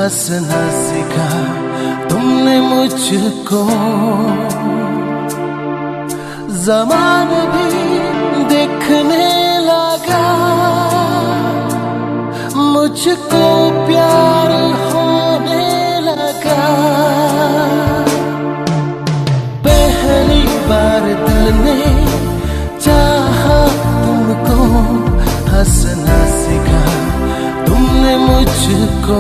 हंसना सिखा तुमने मुझको, ज़माना भी देखने लगा मुझको, प्यार होने लगा। पहली बार दिल ने चाहा तुमको, हंसना सिखा तुमने मुझको,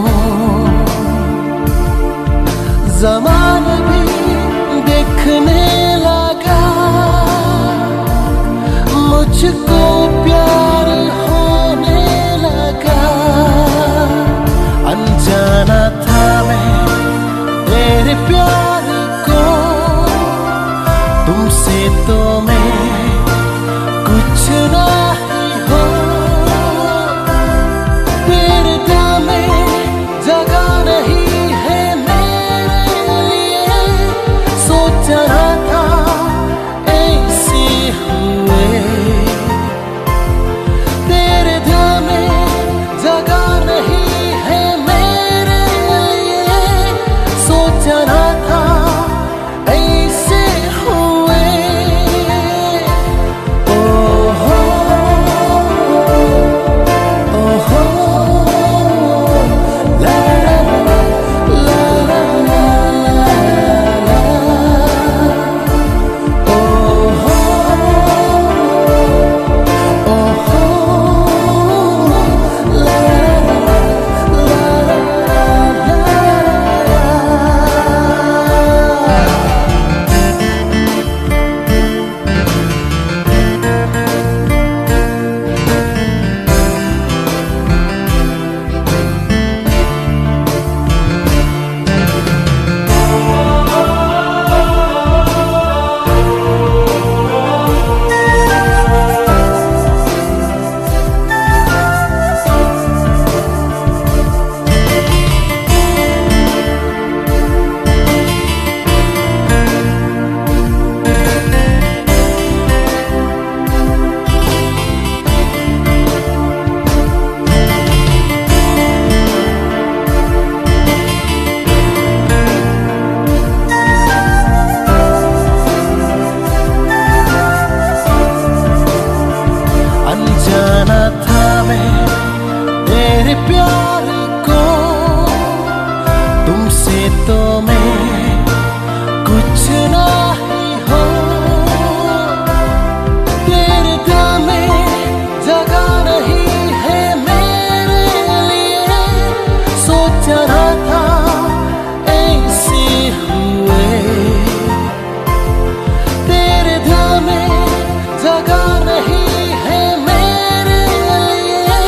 ज़माना भी देखने लगा मुझको, प्यार होने लगा। अनजाना था मैं तेरे प्यार को, तुमसे तो मैं कुछ नहीं हो। तेरे दिल में जगह नहीं है मेरे लिए, सोचा था ऐसे हुए। तेरे दिल में जगह नहीं है मेरे लिए, सोचा था ऐसे हुए। ओहो ओहो ला ला ला ला ला, ओहो ओहो ला ला ला। अनजाना था मैं तेरे प्यार को, तुमसे तो मैं कुछ नहीं हो। तेरे दिल में जगह नहीं है मेरे लिए, सोचा था ऐसे हुए। तेरे दिल में जगह नहीं है मेरे लिए,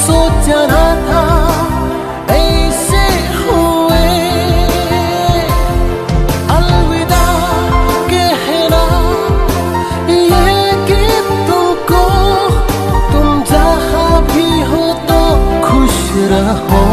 सोचा था ऐसे हुए। अलविदा कहना ये कि तुमको, तुम जहाँ भी हो तो खुश रहो।